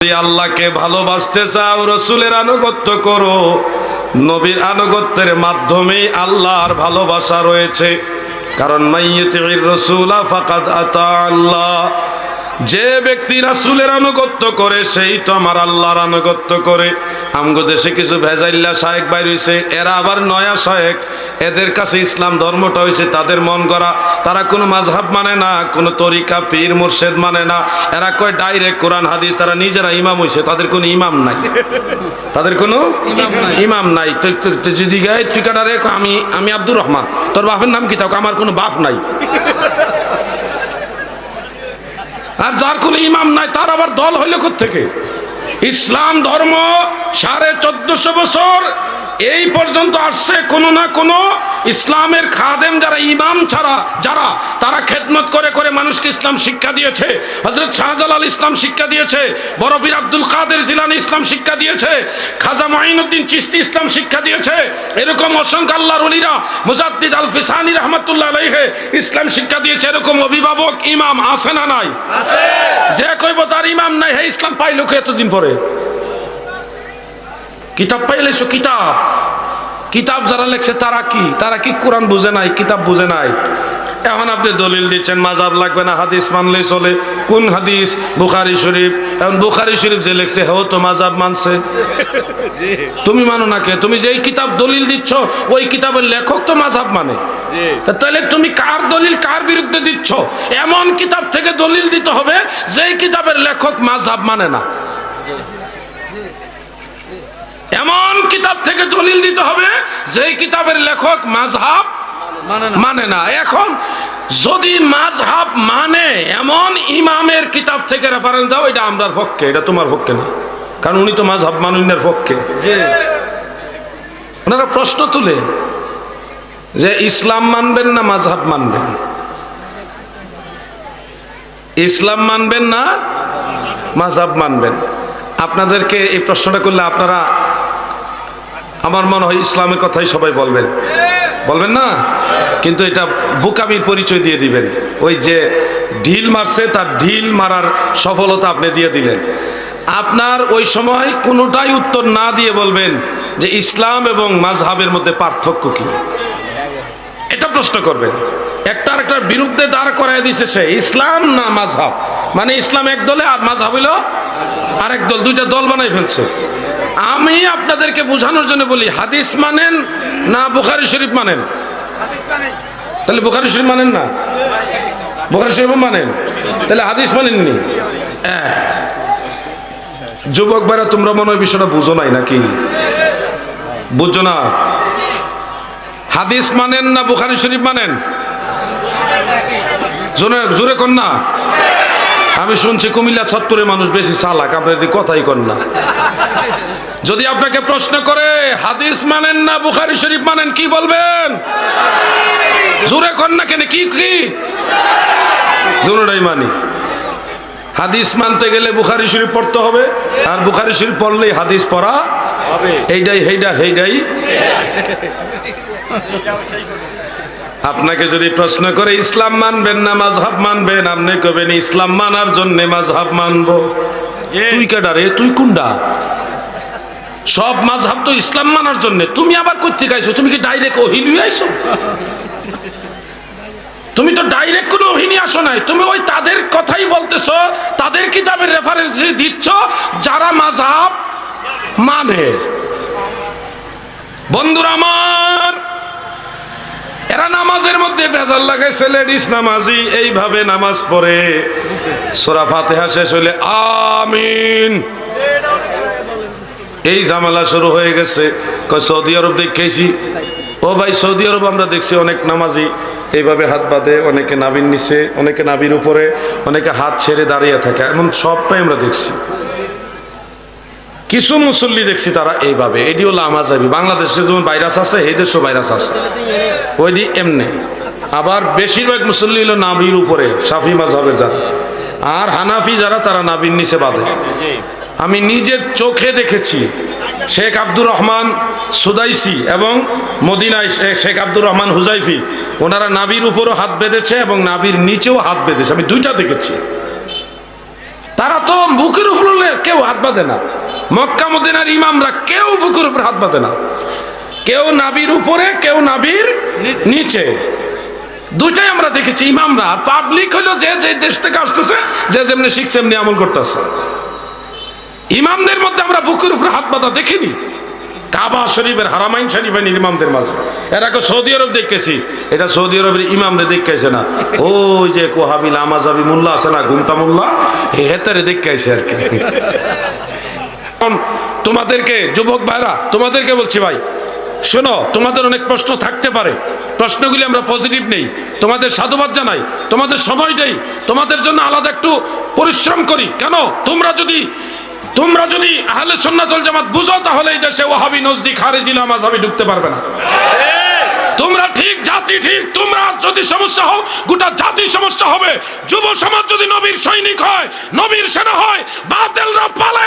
যদি আল্লাহকে ভালোবাসতে চাও রাসূলের আনুগত্য করো। নবীর আনুগত্যের মাধ্যমেই আল্লাহর ভালোবাসা রয়েছে। কারণ মাইয়্যিতির রাসূলা ফাকাদ আতা আল্লাহ, যে ব্যক্তি রাসূলের আনুগত্য করে সেই তো আমার আল্লাহর আনুগত্য করে। আমগো দেশে কিছু ভেজাইল্লা শায়েখ বাইর হইছে, এরা আবার নয়া শায়েখ। এদের কাছে ইসলাম ধর্মটা হয়েছে তাদের মন গড়া। তারা কোনো মাযহাব মানে না, কোনো তরিকা পীর মুর্শিদ মানে না। এরা কয় ডাইরেক্ট কোরআন হাদিস। তারা নিজেরা ইমাম হইছে, তাদের কোনো ইমাম নাই। তাদের কোনো ইমাম নাই। তুই যদি গায় তুই কাটারে আমি আব্দুর রহমান, তোর বাপের নাম কি? তাও আমার কোনো বাপ নাই। আর যার কোনো ইমাম নাই তার আবার দল হইল কোত্থেকে? ইসলাম ধর্ম 1450 বছর এই পর্যন্ত আসছে। কোনো না কোনো ইসলামের খাদেম যারা ইমাম ছাড়া যারা তারা খেদমত করে করে মানুষকে ইসলাম শিক্ষা দিয়েছে। হযরত শাহজালাল ইসলাম শিক্ষা দিয়েছে, বড় পীর আব্দুল কাদের জিলানী ইসলাম শিক্ষা দিয়েছে, খাজা মুঈনুদ্দিন চিশতি ইসলাম শিক্ষা দিয়েছে। এরকম অসংখ্য আল্লাহর ওলিরা, মুজাদ্দিদ আল ফিসানি রাহমাতুল্লাহ আলাইহি ইসলাম শিক্ষা দিয়েছে। এরকম অভিভাবক ইমাম আছে না নাই? আছে। যে কইব তার ইমাম নাই, হে ইসলাম পাইলো কে এতদিন পরে? কিতাব পাইলেছো? কিতাব যারা লেখছে তারা কি কোরআন বুঝে নাই, কিতাব বুঝে নাই? এখন আপনি দলিল দিচ্ছেন মাযহাব লাগবে না, হাদিস মানলেই চলে। কোন হাদিস? বুখারী শরীফ। এখন বুখারী শরীফ যে লেখছে হেও তো মাযহাব মানছে, তুমি মানো না কে? তুমি যেই কিতাব দলিল দিচ্ছ ওই কিতাবের লেখক তো মাযহাব মানে। তাহলে তুমি কার দলিল কার বিরুদ্ধে দিচ্ছ? এমন কিতাব থেকে দলিল দিতে হবে যেই কিতাবের লেখক মাযহাব মানে না। এমন কিতাব থেকে দলিল দিতে হবে যেই কিতাবের লেখক মাযহাব মানে না। এখন যদি মাযহাব মানে এমন ইমামের কিতাব থেকে রেফারেন্স দাও, এটা আমরার পক্ষে, এটা তোমার পক্ষে না। কারণ উনি তো মাযহাব মানুনের পক্ষে। ওনারা প্রশ্ন তুলে যে ইসলাম মানবেন না মাযহাব মানবেন? ইসলাম মানবেন না মাযহাব মানবেন? আপনাদেরকে এই প্রশ্নটা করলে আপনারা আমার মনে হয় ইসলামের কথাই সবাই বলবেন, বলবেন না? কিন্তু এটা বোকামির পরিচয় দিয়ে দিবেন। ওই যে ঢিল মারছে তার ঢিল মারার সফলতা আপনি দিয়ে দিলেন। আপনার ওই সময় কোনোটাই উত্তর না দিয়ে বলবেন যে ইসলাম এবং মাযহাবের মধ্যে পার্থক্য কি, এটা প্রশ্ন করবেন। একটা আরেকটার বিরুদ্ধে দাঁড় করায় দিছে সে, ইসলাম না মাযহাব। মানে ইসলাম এক দলে আর মাযহাব হইল আরেক দল, দুইটা দল বানাই ফেলছে। আমি আপনাদেরকে বোঝানোর জন্য বলি, হাদিস মানেন না বুখারী শরীফ মানেন? তাহলে বুখারী শরীফ মানেন না? বুখারী শরীফ মানেন, তাহলে হাদিস মানেননি। যুবক ভাইরা তোমরা মনে হয় বিষয়টা বুঝো নাই নাকি? বুঝছো না? হাদিস মানেন না বুখারী শরীফ মানেন? জোরে কর না। আমি শুনছি কুমিল্লা ছতপুরে মানুষ বেশি চালাক, আপনার কথাই কর না। যদি আপনাকে প্রশ্ন করে হাদিস মানেন না বুখারী শরীফ মানেন, কি বলবেন? জোরে কর না কেন? কি দুটোটাই মানি। হাদিস মানতে গেলে বুখারী শরীফ পড়তে হবে, আর বুখারী শরীফ পড়লেই হাদিস পড়া হবে। এইটাই। আপনাকে যদি প্রশ্ন করে ইসলাম মানবেন না মাযহাব মানবেন, আপনি কবেন ইসলাম মানার জন্য মাযহাব মানবো। তুই কেডা রে? তুই কোনটা? সব মাযহাব তো ইসলাম মানার জন্য। তুমি আবার কই থেকে আইছো? তুমি কি ডাইরেক্ট ওহী লই আইছো? তুমি তো ডাইরেক্ট কোনো ওহী নিয়ে আসো নাই। তুমি ওই তাদের কথাই বলতেছো, তাদের কিতাবের রেফারেন্স দিচ্ছ যারা মাযহাব মানে। বন্ধুরা আমার, এরা নামাজের মধ্যে ভেজাল লাগাইছে। লেডিস নামাজি এইভাবে নামাজ পড়ে, সূরা ফাতিহা শেষ হইলে আমিন, এই ঝামেলা শুরু হয়ে গেছে। সৌদি আরব দেখেছি, ও ভাই সৌদি আরব আমরা দেখছি অনেক নামাজি এইভাবে হাত বাঁধে, অনেকে নাভির নিচে, অনেকে নাভির উপরে, অনেকে হাত ছেড়ে দাঁড়িয়ে থাকে, এমন সবটাই আমরা দেখছি। কিছু মুসল্লি দেখছি তারা এইভাবে। এটি হলো আমাজাবি। বাংলাদেশে যেমন ভাইরাস আছে, এই দেশেও ভাইরাস আছে, ওইটি এমনি। আবার বেশিরভাগ মুসল্লি হলো নাভির উপরে, শাফি মাযহাবের যারা, আর হানাফি যারা তারা নাভির নিচে বাঁধে। আমি নিজের চোখে দেখেছি শেখ আব্দুর রহমান সুদাইসি এবং মদিনায় শেখ আব্দুর রহমান হুজাইফি, ওনারা নাভির উপরও হাত বেঁধেছে এবং নাভির নিচেও হাত বেঁধেছে। আমি দুইটা দেখেছি। তারা তো বুকের উপর কেউ হাত বাঁধে না, মক্কা মদিনার ইমামরা কেউ বুকের উপর হাত বাঁধে না, কেউ নাভির উপরে কেউ নাভির নিচে, দুইটাই আমরা দেখেছি ইমামরা। পাবলিক হলো যে যে দেশ থেকে আসতেছে, যে যেমনি শিখছে এমনি আমল করতেছে। ইমামদের মধ্যে আমরা বুকের উপর হাত বাঁধা দেখিনি। কাবা শরীফের হারামাইন শরীফের ইমামদের মাঝে, এর আগে সৌদি আরব দেখেছি, এটা সৌদি আরবের ইমামদের দেখেছে না, ওই যে কোহাবি লামাজাবি মোল্লা আছে না, ঘুমটা মোল্লা, হেতারে দেখেছে আর কি। তোমাদেরকে যুবক ভাইরা, তোমাদেরকে বলছি ভাই শোনো, তোমাদের অনেক প্রশ্ন থাকতে পারে, প্রশ্নগুলি আমরা পজিটিভ নেই, তোমাদের সাধুবাদ জানাই, তোমাদের সময় দেই, তোমাদের জন্য আলাদা একটু পরিশ্রম করি। কেন? তোমরা যদি আহলে সুন্নাত ওয়াল জামাত বুঝো, তাহলে এই দেশে ওয়াহাবি নজদি খারিজি লামাযাবি ঢুকতে পারবে না। তোমরা ঠিক, জাতি ঠিক, তোমরা যদি সমস্যা হও গোটা জাতি সমস্যা হবে। যুব সমাজ যদি নবীর সৈনিক হয়, নবীর সেনা হয়, বাতিলরা পালায়